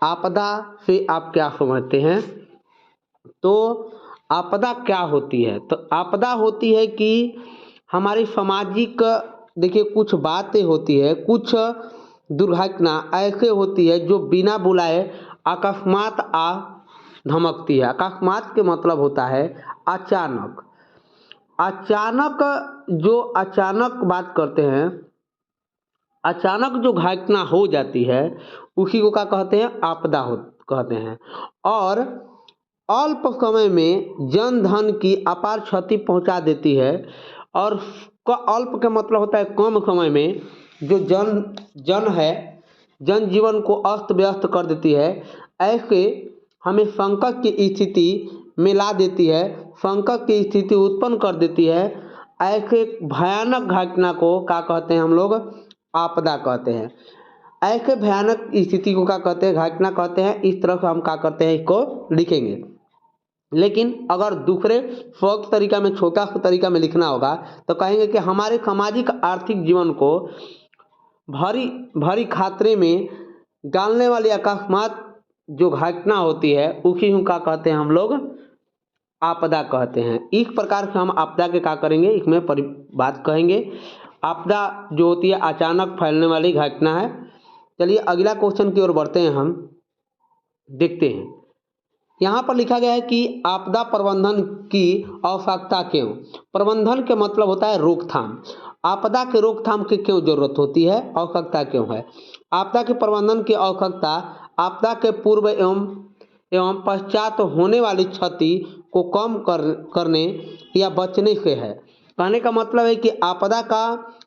आपदा से आप क्या समझते हैं? तो आपदा क्या होती है? तो आपदा होती है कि हमारी सामाजिक, देखिए कुछ बातें होती है, कुछ दुर्घटना ऐसे होती है जो बिना बुलाए अकस्मात आ धमकती है। अकस्मात के मतलब होता है अचानक। अचानक, जो अचानक बात करते हैं, अचानक जो घटना हो जाती है उसी को क्या कहते हैं? आपदा हो कहते हैं। और अल्प समय में जन धन की अपार क्षति पहुंचा देती है। और अल्प का मतलब होता है कम समय में जो जन है, जनजीवन को अस्त व्यस्त कर देती है। ऐसे हमें संकट की स्थिति में ला देती है, संकट की स्थिति उत्पन्न कर देती है। ऐसे भयानक घटना को क्या कहते हैं हम लोग? आपदा कहते हैं। ऐसे भयानक स्थिति को क्या कहते हैं? घटना कहते हैं। इस तरह से हम क्या करते हैं, इसको लिखेंगे। लेकिन अगर दूसरे शॉर्ट तरीका में, छोटा सा तरीका में लिखना होगा तो कहेंगे कि हमारे सामाजिक आर्थिक जीवन को भारी भारी खतरे में डालने वाली अकस्मात जो घटना होती है उसी को क्या कहते हैं हम लोग? आपदा कहते हैं। इस प्रकार से हम आपदा के क्या करेंगे, इसमें बात कहेंगे। आपदा जो होती है अचानक फैलने वाली घटना है। चलिए अगला क्वेश्चन की ओर बढ़ते हैं, हम देखते हैं। यहाँ पर लिखा गया है कि आपदा प्रबंधन की आवश्यकता क्यों? प्रबंधन के मतलब होता है रोकथाम। आपदा के रोकथाम की क्यों जरूरत होती है, आवश्यकता क्यों है? आपदा के प्रबंधन की आवश्यकता आपदा के पूर्व एवं पश्चात होने वाली क्षति को कम करने या बचने से है। कहने का मतलब है कि आपदा का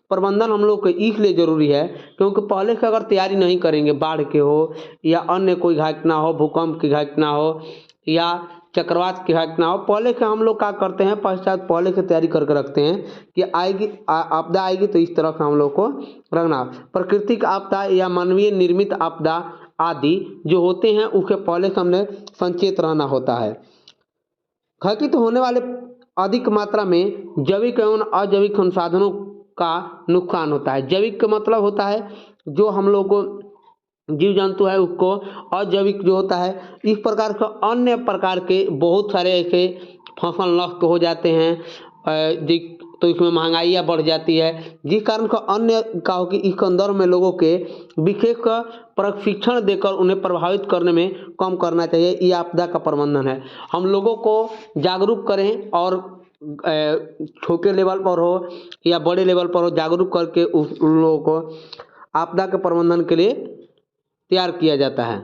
प्रबंधन हम लोग को इसलिए ज़रूरी है क्योंकि पहले से अगर तैयारी नहीं करेंगे, बाढ़ के हो या अन्य कोई घटना हो, भूकंप की घटना हो या चक्रवात की घटना हो, पहले से हम लोग क्या करते हैं, पश्चात पहले से तैयारी करके रखते हैं कि आएगी आपदा आएगी तो इस तरह से हम लोग को रखना। प्राकृतिक आपदा या मानवीय निर्मित आपदा आदि जो होते हैं उसके पहले से हमने संचेत रहना होता है। घटित होने वाले अधिक मात्रा में जैविक एवं अजैविक संसाधनों का नुकसान होता है। जैविक का मतलब होता है जो हम लोग को जीव जंतु है उसको, अजैविक जो होता है इस प्रकार के अन्य प्रकार के बहुत सारे ऐसे फसल नष्ट हो जाते हैं। तो इसमें महंगाइयाँ बढ़ जाती है, जिस कारण का अन्य का हो कि इस संदर्भ में लोगों के विशेष प्रशिक्षण देकर उन्हें प्रभावित करने में कम करना चाहिए। ये आपदा का प्रबंधन है। हम लोगों को जागरूक करें और छोटे लेवल पर हो या बड़े लेवल पर हो, जागरूक करके उन लोगों को आपदा के प्रबंधन के लिए तैयार किया जाता है।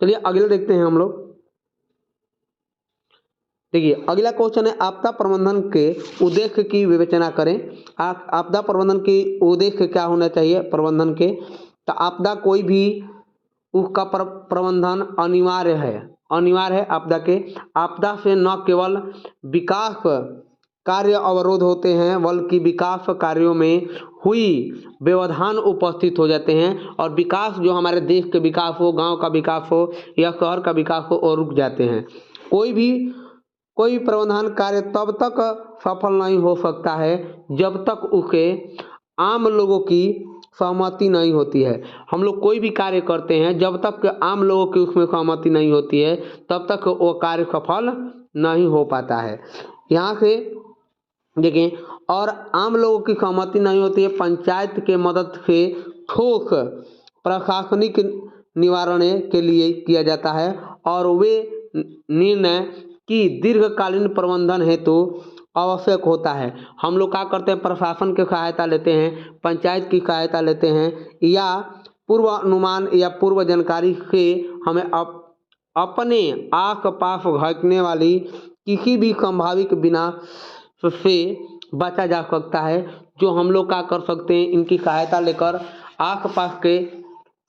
चलिए अगले देखते हैं हम लोग। देखिए अगला क्वेश्चन है आपदा प्रबंधन के उद्देश्य की विवेचना करें। आपदा प्रबंधन की उद्देश्य क्या होना चाहिए प्रबंधन के? तो आपदा कोई भी उसका प्रबंधन अनिवार्य है आपदा के। आपदा से न केवल विकास कार्य अवरोध होते हैं बल्कि विकास कार्यों में हुई व्यवधान उपस्थित हो जाते हैं। और विकास जो हमारे देश के विकास हो, गांव का विकास हो या शहर का विकास हो, और रुक जाते हैं। कोई प्रबंधन कार्य तब तक सफल नहीं हो सकता है जब तक उसे आम लोगों की सहमति नहीं होती है। हम लोग कोई भी कार्य करते हैं जब तक आम लोगों की उसमें सहमति नहीं होती है तब तक वो कार्य सफल नहीं हो पाता है। यहाँ से देखिए, और आम लोगों की सहमति नहीं होती है, पंचायत के मदद से ठोस प्रशासनिक निवारण के लिए किया जाता है। और वे निर्णय की दीर्घकालीन प्रबंधन हेतु आवश्यक होता है। हम लोग क्या करते हैं, प्रशासन की सहायता लेते हैं, पंचायत की सहायता लेते हैं, या पूर्व अनुमान या पूर्व जानकारी से हमें अपने आस पास घटने वाली किसी भी संभावित विनाश से बचा जा सकता है। जो हम लोग क्या कर सकते हैं, इनकी सहायता लेकर आस पास के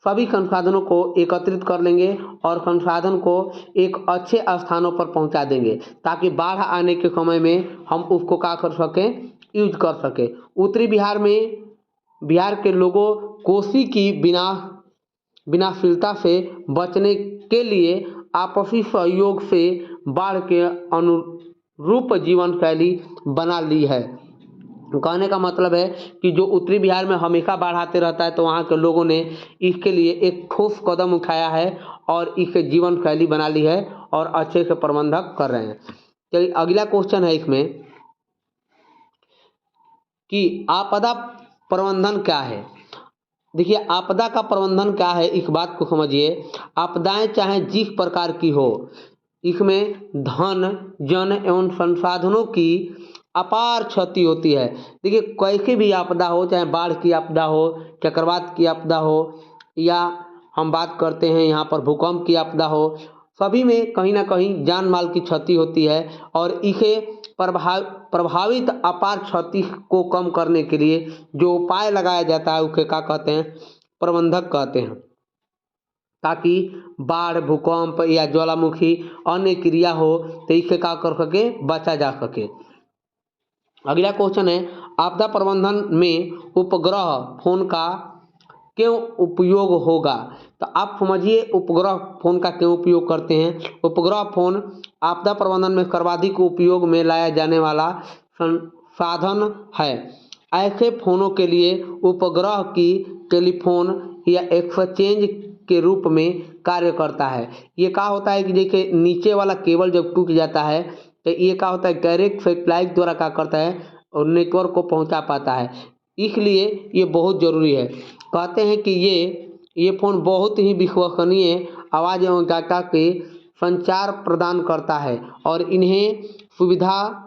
सभी संसाधनों को एकत्रित कर लेंगे और संसाधन को एक अच्छे स्थानों पर पहुंचा देंगे ताकि बाढ़ आने के समय में हम उसको क्या कर सकें, यूज कर सकें। उत्तरी बिहार में बिहार के लोगों कोसी की विनाशशीलता से बचने के लिए आपसी सहयोग से बाढ़ के अनुरूप जीवन शैली बना ली है। कहने का मतलब है कि जो उत्तरी बिहार में हमेशा बाढ़ आते रहता है, तो वहाँ के लोगों ने इसके लिए एक ठोस कदम उठाया है और इसे जीवन शैली बना ली है और अच्छे से प्रबंधक कर रहे हैं। चलिए अगला क्वेश्चन है इसमें कि आपदा प्रबंधन क्या है। देखिए आपदा का प्रबंधन क्या है, इस बात को समझिए। आपदाएं चाहे जिस प्रकार की हो, इसमें धन जन एवं संसाधनों की अपार क्षति होती है। देखिए कैसी भी आपदा हो, चाहे बाढ़ की आपदा हो, चक्रवात की आपदा हो, या हम बात करते हैं यहाँ पर भूकंप की आपदा हो, सभी में कहीं ना कहीं जान माल की क्षति होती है और इसे प्रभावित अपार क्षति को कम करने के लिए जो उपाय लगाया जाता है उसे क्या कहते हैं, प्रबंधक कहते हैं, ताकि बाढ़ भूकंप या ज्वालामुखी अन्य क्रिया हो तो इससे क्या कर सके, बचा जा सके। अगला क्वेश्चन है आपदा प्रबंधन में उपग्रह फोन का क्यों उपयोग होगा। तो आप समझिए उपग्रह फोन का क्यों उपयोग करते हैं। उपग्रह फोन आपदा प्रबंधन में सर्वाधिक उपयोग में लाया जाने वाला संसाधन है। ऐसे फोनों के लिए उपग्रह की टेलीफोन या एक्सचेंज के रूप में कार्य करता है। ये क्या होता है कि देखिए नीचे वाला केबल जब टूट जाता है तो ये क्या होता है, डायरेक्ट सैटेलाइट द्वारा क्या करता है और नेटवर्क को पहुंचा पाता है, इसलिए ये बहुत ज़रूरी है। कहते हैं कि ये फ़ोन बहुत ही विश्वसनीय आवाज़ एवं डाटा के संचार प्रदान करता है और इन्हें सुविधा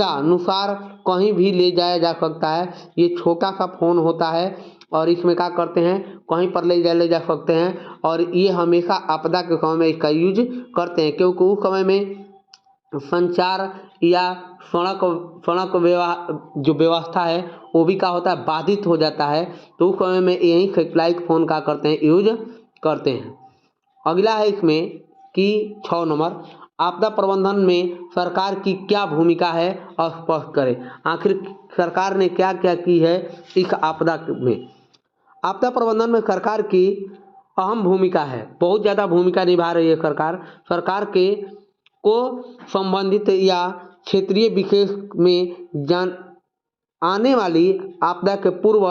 अनुसार कहीं भी ले जाया जा सकता है। ये छोटा सा फ़ोन होता है और इसमें क्या करते हैं, कहीं पर ले जा सकते हैं और ये हमेशा आपदा के समय में इसका यूज करते हैं, क्योंकि उस समय में संचार या सड़क जो व्यवस्था है वो भी क्या होता है, बाधित हो जाता है। तो उस समय में यही सैटेलाइट फ़ोन का करते हैं, यूज करते हैं। अगला है इसमें कि 6 नंबर आपदा प्रबंधन में सरकार की क्या भूमिका है, स्पष्ट करें। आखिर सरकार ने क्या क्या की है इस आपदा में। आपदा प्रबंधन में सरकार की अहम भूमिका है, बहुत ज़्यादा भूमिका निभा रही है सरकार। सरकार के को संबंधित या क्षेत्रीय विशेष में आने वाली आपदा के पूर्व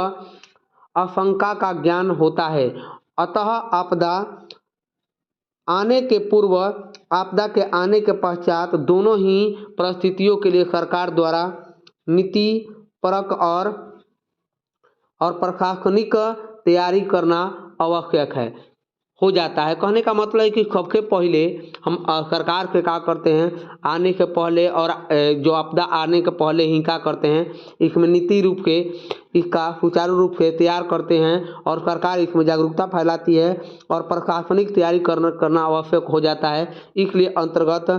आशंका का ज्ञान होता है। अतः आपदा आने के पूर्व, आपदा के आने के पश्चात दोनों ही परिस्थितियों के लिए सरकार द्वारा नीति परक और प्रशासनिक तैयारी करना आवश्यक है, हो जाता है। कहने का मतलब है कि सबसे पहले हम सरकार से क्या करते हैं, आने से पहले और जो आपदा आने के पहले ही क्या करते हैं, इसमें नीति रूप से इसका सुचारू रूप से तैयार करते हैं और सरकार इसमें जागरूकता फैलाती है और प्रशासनिक तैयारी करना आवश्यक हो जाता है। इसलिए अंतर्गत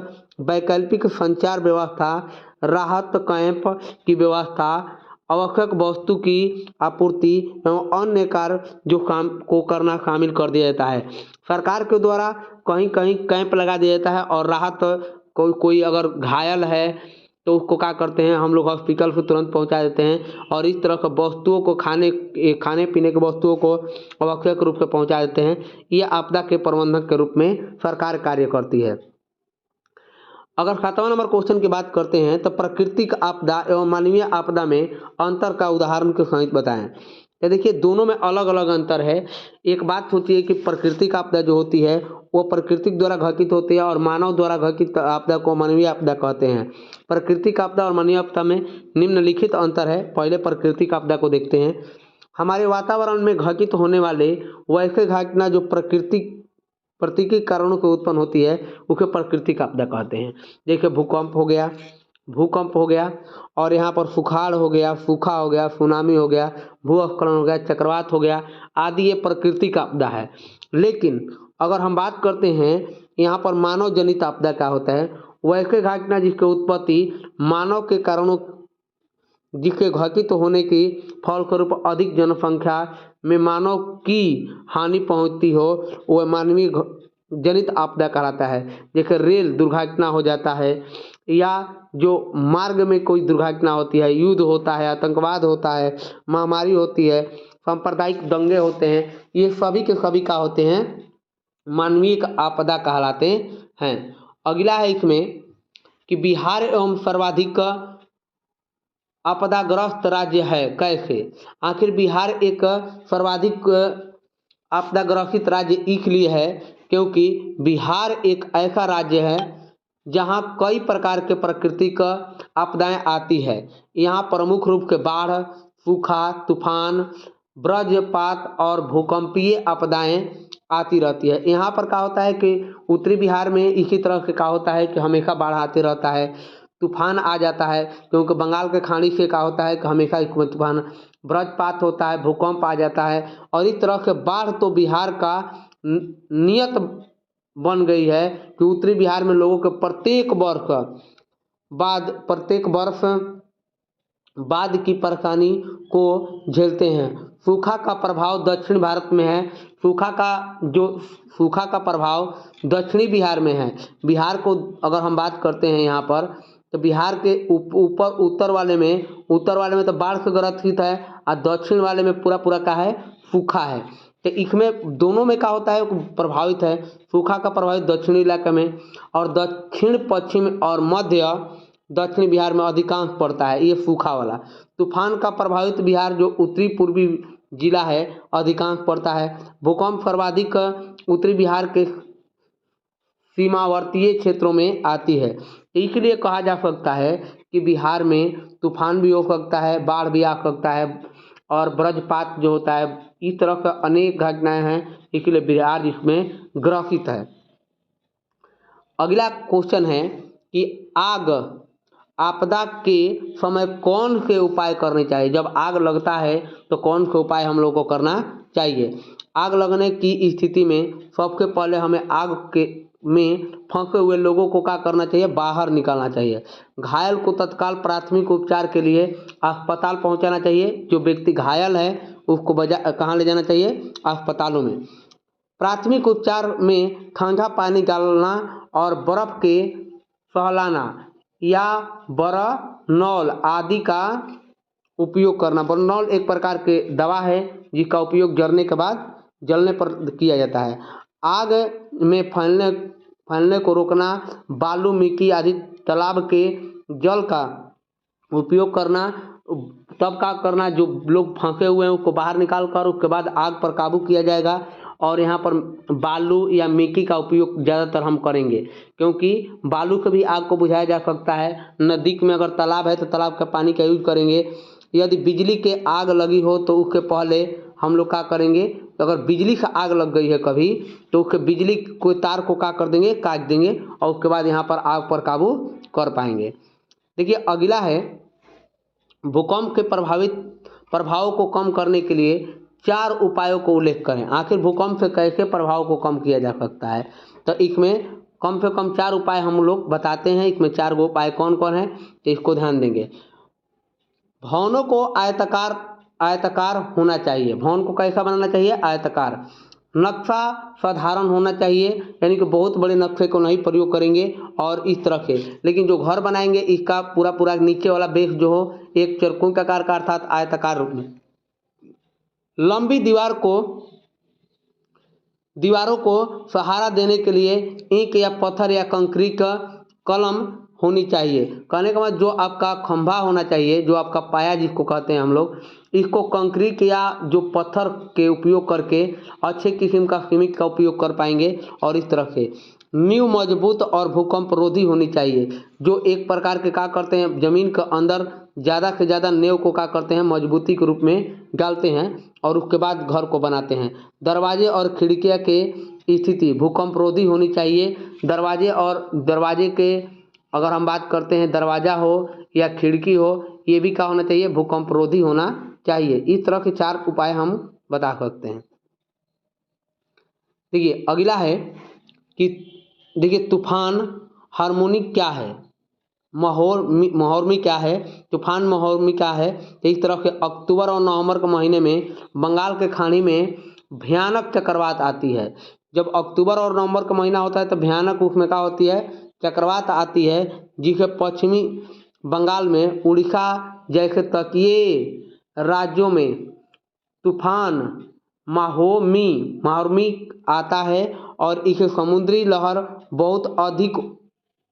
वैकल्पिक संचार व्यवस्था, राहत कैंप की व्यवस्था, आवश्यक वस्तु की आपूर्ति एवं अन्य कार्य जो काम को करना शामिल कर दिया जाता है। सरकार के द्वारा कहीं कहीं कैंप लगा दिया जाता है और राहत कोई अगर घायल है तो उसको क्या करते हैं, हम लोग हॉस्पिटल से तुरंत पहुंचा देते हैं और इस तरह के वस्तुओं को खाने पीने की वस्तुओं को आवश्यक रूप से पहुंचा देते हैं। ये आपदा के प्रबंधक के रूप में सरकार कार्य करती है। अगर 7वां नंबर क्वेश्चन की बात करते हैं तो प्राकृतिक आपदा एवं मानवीय आपदा में अंतर का उदाहरण के सहित बताएं। ये देखिए दोनों में अलग अलग अंतर है। एक बात होती है कि प्राकृतिक आपदा जो होती है वो प्राकृतिक द्वारा घटित होती है और मानव द्वारा घटित आपदा को मानवीय आपदा कहते हैं। प्राकृतिक आपदा और मानवीय आपदा में निम्नलिखित अंतर है। पहले प्राकृतिक आपदा को देखते हैं। हमारे वातावरण में घटित होने वाले वैसे घटना जो प्राकृतिक कारणों से उत्पन्न होती है उसे प्राकृतिक आपदा कहते हैं। जैसे भूकंप हो गया और यहाँ पर सुखाड़ हो गया, सूखा हो गया, सुनामी हो गया, भूस्खलन हो गया, चक्रवात हो गया आदि, ये प्राकृतिक आपदा है। लेकिन अगर हम बात करते हैं यहाँ पर मानव जनित आपदा क्या होता है, वैसे घटना जिसकी उत्पत्ति मानव के कारणों, जिसके घटित होने की फलस्वरूप अधिक जनसंख्या में मानव की हानि पहुंचती हो, वह मानवीय जनित आपदा कहलाता है। जैसे रेल दुर्घटना हो जाता है या जो मार्ग में कोई दुर्घटना होती है, युद्ध होता है, आतंकवाद होता है, महामारी होती है, सांप्रदायिक दंगे होते हैं, ये सभी के सभी क्या होते हैं, मानवीय आपदा कहलाते हैं। अगला है इसमें कि बिहार एवं सर्वाधिक आपदाग्रस्त राज्य है। कैसे? आखिर बिहार एक सर्वाधिक आपदाग्रसित राज्य इसलिए है क्योंकि बिहार एक ऐसा राज्य है जहाँ कई प्रकार के प्राकृतिक आपदाएं आती है। यहाँ प्रमुख रूप से बाढ़, सूखा, तूफान, वज्रपात और भूकंपीय आपदाएं आती रहती है। यहाँ पर क्या होता है कि उत्तरी बिहार में इसी तरह से क्या होता है कि हमेशा बाढ़ आते रहता है, तूफान आ जाता है, क्योंकि बंगाल के खाड़ी से क्या होता है कि हमेशा इसमें तूफान, वज्रपात होता है, भूकंप आ जाता है। और इस तरह से बाढ़ तो बिहार का नियत बन गई है कि उत्तरी बिहार में लोगों के प्रत्येक वर्ष बाद की परेशानी को झेलते हैं। सूखा का प्रभाव दक्षिण भारत में है। सूखा का प्रभाव दक्षिणी बिहार में है। बिहार को अगर हम बात करते हैं यहाँ पर, तो बिहार के ऊपर उत्तर वाले में तो बाढ़ से ग्रसित है और दक्षिण वाले में पूरा का है, सूखा है। तो इसमें दोनों में क्या होता है, प्रभावित है। सूखा का प्रभावित दक्षिणी इलाके में और दक्षिण पश्चिम और मध्य दक्षिण बिहार में अधिकांश पड़ता है ये सूखा वाला। तूफान का प्रभावित बिहार जो उत्तरी पूर्वी जिला है अधिकांश पड़ता है। भूकंप सर्वाधिक उत्तरी बिहार के सीमावर्तीय क्षेत्रों में आती है। इसलिए कहा जा सकता है कि बिहार में तूफान भी हो सकता है, बाढ़ भी आ सकता है और वज्रपात जो होता है, इस तरह का अनेक घटनाएं हैं, इसलिए बिहार इसमें ग्रसित है। अगला क्वेश्चन है कि आग आपदा के समय कौन से उपाय करने चाहिए। जब आग लगता है तो कौन से उपाय हम लोग को करना चाहिए। आग लगने की स्थिति में सबसे पहले हमें आग के में फंसे हुए लोगों को क्या करना चाहिए, बाहर निकालना चाहिए। घायल को तत्काल प्राथमिक उपचार के लिए अस्पताल पहुंचाना चाहिए। जो व्यक्ति घायल है उसको कहाँ ले जाना चाहिए, अस्पतालों में। प्राथमिक उपचार में ठंडा पानी डालना और बर्फ के सहलाना या बरनौल आदि का उपयोग करना। बरनौल एक प्रकार के दवा है जिसका उपयोग जलने पर किया जाता है। आग में फैलने को रोकना, बालू, मिट्टी आदि तालाब के जल का उपयोग करना। तब क्या करना, जो लोग फंसे हुए हैं उसको बाहर निकाल कर उसके बाद आग पर काबू किया जाएगा। और यहाँ पर बालू या मिट्टी का उपयोग ज़्यादातर हम करेंगे, क्योंकि बालू से भी आग को बुझाया जा सकता है। नदी में अगर तालाब है तो तालाब का पानी का यूज करेंगे। यदि बिजली के आग लगी हो तो उसके पहले हम लोग क्या करेंगे, तो अगर बिजली से आग लग गई है कभी तो उसके बिजली को तार को क्या कर देंगे, काट देंगे और उसके बाद यहाँ पर आग पर काबू कर पाएंगे। देखिए अगला है, भूकंप के प्रभाव को कम करने के लिए 4 उपायों को उल्लेख करें। आखिर भूकंप से कैसे प्रभाव को कम किया जा सकता है, तो इसमें कम से कम 4 उपाय हम लोग बताते हैं। इसमें 4 गो उपाय कौन कौन है तो इसको ध्यान देंगे। भवनों को आयताकार होना चाहिए। भवन को कैसा बनाना चाहिए, आयताकार। नक्शा साधारण होना चाहिए, यानी कि बहुत बड़े नक्शे को नहीं प्रयोग करेंगे और इस तरह से। लेकिन जो घर बनाएंगे इसका पूरा नीचे वाला बेस जो हो एक चरकों का आकार का अर्थात आयताकार रूप में। लंबी दीवारों को सहारा देने के लिए ईंट या पत्थर या कंक्रीट का कलम होनी चाहिए। कहने का मतलब जो आपका खंभा होना चाहिए, जो आपका पाया जिसको कहते हैं हम लोग, इसको कंक्रीट या जो पत्थर के उपयोग करके अच्छे किस्म का सीमेंट का उपयोग कर पाएंगे। और इस तरह से नींव मजबूत और भूकंप रोधी होनी चाहिए। जो एक प्रकार के क्या करते हैं, जमीन के अंदर ज़्यादा से ज़्यादा नींव को क्या करते हैं, मजबूती के रूप में डालते हैं और उसके बाद घर को बनाते हैं। दरवाजे और खिड़कियाँ के स्थिति भूकंप रोधी होनी चाहिए। दरवाजे के अगर हम बात करते हैं, दरवाज़ा हो या खिड़की हो, ये भी क्या होना चाहिए, भूकंप रोधी होना चाहिए। इस तरह के 4 उपाय हम बता सकते हैं। देखिए अगला है कि देखिए तूफान हार्मोनिक क्या है, महोर्मी क्या है, तूफान महोर्मी क्या है। तो इस तरह के अक्टूबर और नवंबर के महीने में बंगाल के खाड़ी में भयानक चक्रवात आती है। जब अक्टूबर और नवंबर का महीना होता है तो भयानक उसमें क्या होती है, चक्रवात आती है, जिसे पश्चिमी बंगाल में उड़ीसा जैसे तटीय राज्यों में तूफान महोर्मी आता है और इसे समुद्री लहर बहुत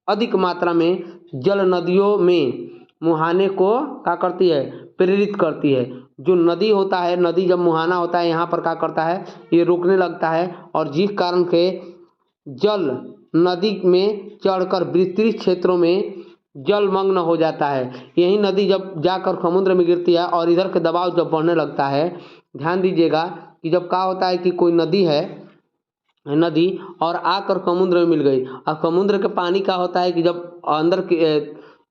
अधिक मात्रा में जल नदियों में मुहाने को क्या करती है, प्रेरित करती है। जो नदी होता है, नदी जब मुहाना होता है यहाँ पर क्या करता है, ये रुकने लगता है और जिस कारण के जल नदी में चढ़कर विस्तृत क्षेत्रों में जलमग्न हो जाता है। यही नदी जब जाकर समुद्र में गिरती है और इधर के दबाव जब बढ़ने लगता है, ध्यान दीजिएगा कि जब क्या होता है कि कोई नदी है, नदी और आकर समुद्र में मिल गई और समुद्र के पानी का होता है कि जब अंदर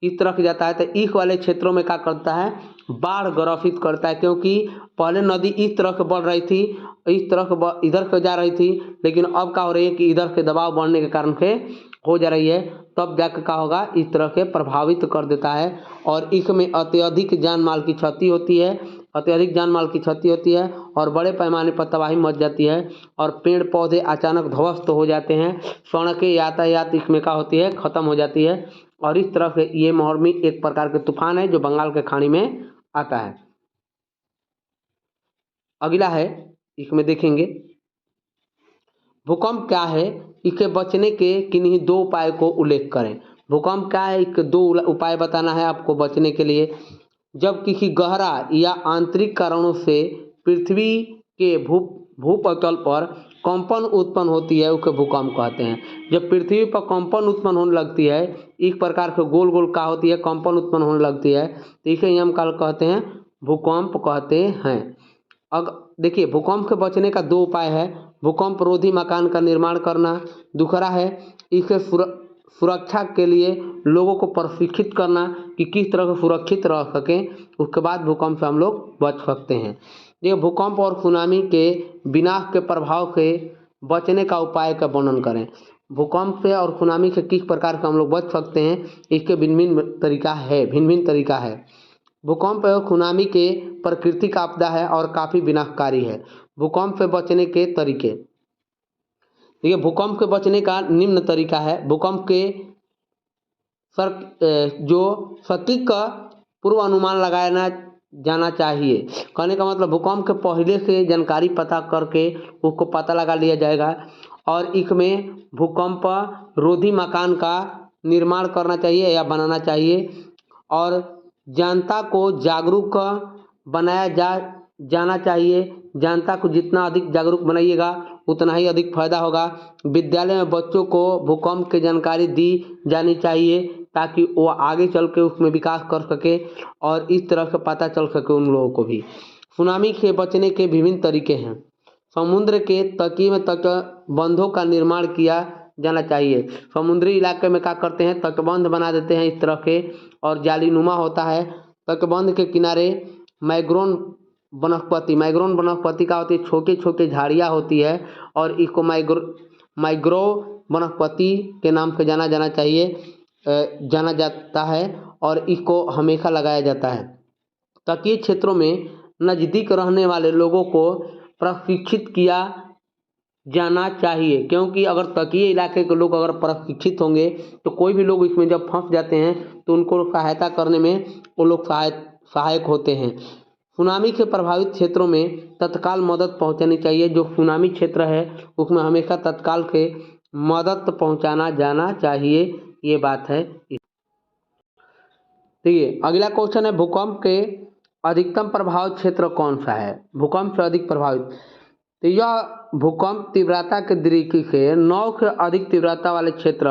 इस तरफ जाता है तो इस वाले क्षेत्रों में क्या करता है, बाढ़ ग्रसित करता है। क्योंकि पहले नदी इस तरह से बढ़ रही थी, इस तरह से इधर से जा रही थी, लेकिन अब क्या हो रही है कि इधर से दबाव बढ़ने के कारण से हो जा रही है, तब जाकर क्या होगा, इस तरह से प्रभावित कर देता है और इसमें अत्यधिक जान माल की क्षति होती है, अत्यधिक जान माल की क्षति होती है और बड़े पैमाने पर तबाही मच जाती है और पेड़ पौधे अचानक ध्वस्त हो जाते हैं। सड़कें यातायात इसमें क्या होती है, ख़त्म हो जाती है और इस तरह से ये मौसमी एक प्रकार के तूफान है जो बंगाल के खाड़ी में आता है। अगला है, इसमें देखेंगे भूकंप क्या है, इसके बचने के किन्हीं दो उपाय को उल्लेख करें। भूकंप क्या है, इसके दो उपाय बताना है आपको बचने के लिए। जब किसी गहरा या आंतरिक कारणों से पृथ्वी के भूपटल पर कंपन उत्पन्न होती है, उसे भूकंप कहते हैं। जब पृथ्वी पर कंपन उत्पन्न होने लगती है, इस प्रकार से गोल गोल का होती है, कंपन उत्पन्न होने लगती है, तो इसे ही हम क्या कहते हैं, भूकंप कहते हैं। अब देखिए भूकंप के बचने का दो उपाय है। भूकंप रोधी मकान का निर्माण करना, दूसरा है इसे सुरक्षा के लिए लोगों को प्रशिक्षित करना कि किस तरह से सुरक्षित रह सकें, उसके बाद भूकंप से हम लोग बच सकते हैं। ये भूकंप और सुनामी के विनाश के प्रभाव से बचने का उपाय का वर्णन करें। भूकंप से और सुनामी से किस प्रकार से हम लोग बच सकते हैं, इसके भिन्न भिन्न तरीका है। भूकंप और सुनामी के प्राकृतिक आपदा है और काफ़ी विनाशकारी है। भूकंप से बचने के तरीके, देखिए भूकंप के बचने का निम्न तरीका है। भूकंप के जो सटीक पूर्व अनुमान लगाना जाना चाहिए। कहने का मतलब भूकंप के पहले से जानकारी पता करके उसको पता लगा लिया जाएगा और इसमें भूकंप रोधी मकान का निर्माण करना चाहिए या बनाना चाहिए और जनता को जागरूक बनाया जाना चाहिए। जनता को जितना अधिक जागरूक बनाइएगा उतना ही अधिक फायदा होगा। विद्यालय में बच्चों को भूकंप की जानकारी दी जानी चाहिए ताकि वो आगे चल के उसमें विकास कर सके और इस तरह से पता चल सके उन लोगों को भी। सुनामी से बचने के विभिन्न तरीके हैं। समुद्र के तटीय में तटबंधों का निर्माण किया जाना चाहिए। समुद्री इलाके में क्या करते हैं, तटबंध बना देते हैं इस तरह के और जालीनुमा होता है। तटबंध के किनारे मैग्रोन वनस्पति का होती है, छोटे छोटे झाड़ियाँ होती है और इसको मैग्रो वनस्पति के नाम से जाना जाता है और इसको हमेशा लगाया जाता है। तटीय क्षेत्रों में नज़दीक रहने वाले लोगों को प्रशिक्षित किया जाना चाहिए, क्योंकि अगर तटीय इलाके के लोग अगर प्रशिक्षित होंगे तो कोई भी लोग इसमें जब फंस जाते हैं तो उनको सहायता करने में वो लोग सहायक होते हैं। सुनामी से प्रभावित क्षेत्रों में तत्काल मदद पहुंचानी चाहिए। जो सुनामी क्षेत्र है उसमें हमेशा तत्काल के मदद पहुंचाना जाना चाहिए, ये बात है। देखिए अगला क्वेश्चन है, भूकंप के अधिकतम प्रभावित क्षेत्र कौन सा है। भूकंप से अधिक प्रभावित, तो यह भूकंप तीव्रता के दृष्टि से 9 से अधिक तीव्रता वाले क्षेत्र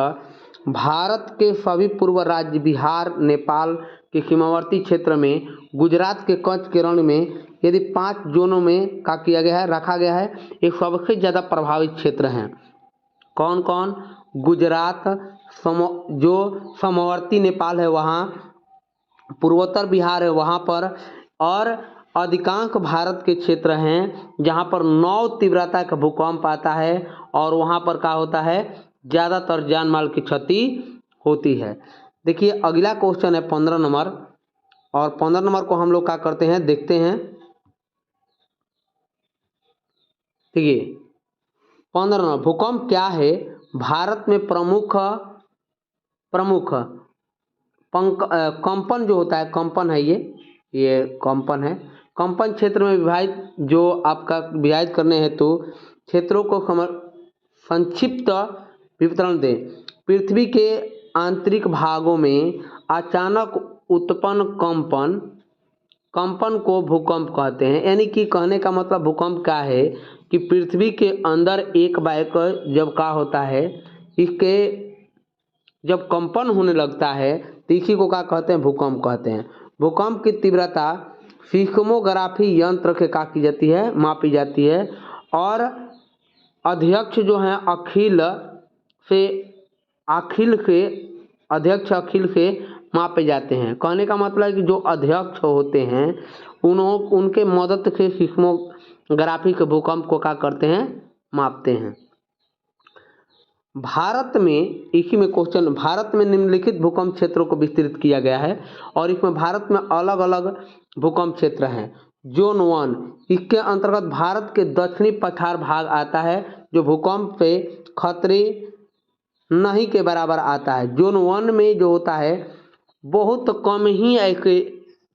भारत के सभी पूर्व राज्य, बिहार, नेपाल के सीमावर्ती क्षेत्र में, गुजरात के कच्छ के रण में, यदि 5 जोनों में क्या किया गया है, रखा गया है। ये सबसे ज़्यादा प्रभावित क्षेत्र हैं। कौन कौन, गुजरात, जो सीमावर्ती नेपाल है वहाँ, पूर्वोत्तर बिहार है वहाँ पर, और अधिकांश भारत के क्षेत्र हैं जहाँ पर 9 तीव्रता का भूकंप आता है और वहाँ पर क्या होता है, ज़्यादातर जान माल की क्षति होती है। देखिए अगला क्वेश्चन है 15 नंबर, और 15 नंबर को हम लोग क्या करते हैं, देखते हैं। देखिए 15 नंबर, भूकंप क्या है। भारत में प्रमुख कंपन जो होता है, कंपन है ये कंपन है। कंपन क्षेत्र में विभाजित करने हेतु क्षेत्रों को संक्षिप्त विवरण दें। पृथ्वी के आंतरिक भागों में अचानक उत्पन्न कंपन को भूकंप कहते हैं। यानी कि कहने का मतलब भूकंप क्या है कि पृथ्वी के अंदर एक बैक जब क्या होता है, इसके जब कंपन होने लगता है तो इसी को क्या कहते हैं, भूकंप कहते हैं। भूकंप की तीव्रता सिस्मोग्राफी यंत्र के क्या की जाती है, मापी जाती है। और अध्यक्ष जो हैं अखिल से मापे जाते हैं। कहने का मतलब है कि जो अध्यक्ष होते हैं उनके मदद से सिस्मोग्राफी के भूकंप को क्या करते हैं, मापते हैं। भारत में इसी में क्वेश्चन, भारत में निम्नलिखित भूकंप क्षेत्रों को विस्तृत किया गया है और इसमें भारत में अलग अलग भूकंप क्षेत्र हैं। जोन 1, इसके अंतर्गत भारत के दक्षिणी पठार भाग आता है जो भूकंप से खतरे नहीं के बराबर आता है। जोन 1 में जो होता है बहुत कम ही ऐसे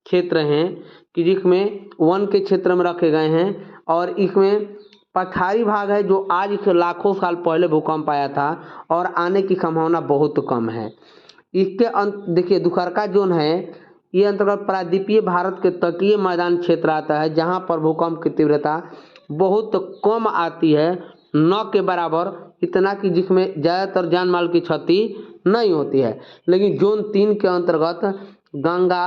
क्षेत्र हैं कि जिसमें 1 के क्षेत्र में रखे गए हैं और इसमें पठारी भाग है जो आज से लाखों साल पहले भूकंप आया था और आने की संभावना बहुत कम है। इसके देखिए दुखरका जोन है, ये अंतर्गत प्रायद्वीपीय भारत के तटीय मैदान क्षेत्र आता है जहां पर भूकंप की तीव्रता बहुत कम आती है, न के बराबर, इतना कि जिसमें ज़्यादातर जान माल की क्षति नहीं होती है। लेकिन जोन 3 के अंतर्गत गंगा,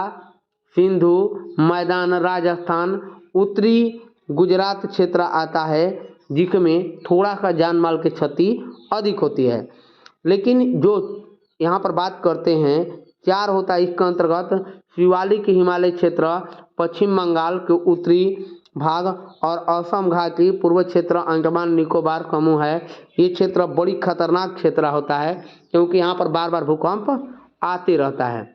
सिंधु मैदान, राजस्थान, उत्तरी गुजरात क्षेत्र आता है जिसमें थोड़ा सा जान माल की क्षति अधिक होती है। लेकिन जो यहाँ पर बात करते हैं 4 होता है, इसके अंतर्गत शिवालिक हिमालय क्षेत्र, पश्चिम बंगाल के उत्तरी भाग और असम घाटी, पूर्व क्षेत्र, अंडमान निकोबार समूह है। ये क्षेत्र बड़ी खतरनाक क्षेत्र होता है क्योंकि यहाँ पर बार बार भूकंप आते रहता है।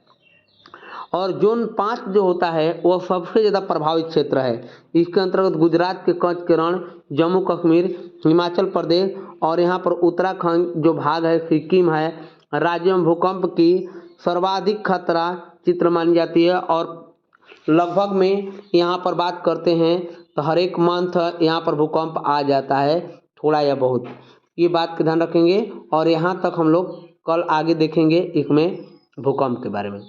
और जोन 5 जो होता है वो सबसे ज़्यादा प्रभावित क्षेत्र है। इसके अंतर्गत गुजरात के कच्छ के रण, जम्मू कश्मीर, हिमाचल प्रदेश और यहाँ पर उत्तराखंड जो भाग है, सिक्किम है, राज्य में भूकंप की सर्वाधिक खतरा चित्र मानी जाती है। और लगभग में यहाँ पर बात करते हैं तो हर एक मंथ यहाँ पर भूकंप आ जाता है, थोड़ा या बहुत। ये बात का ध्यान रखेंगे और यहाँ तक हम लोग कल आगे देखेंगे इसमें भूकंप के बारे में।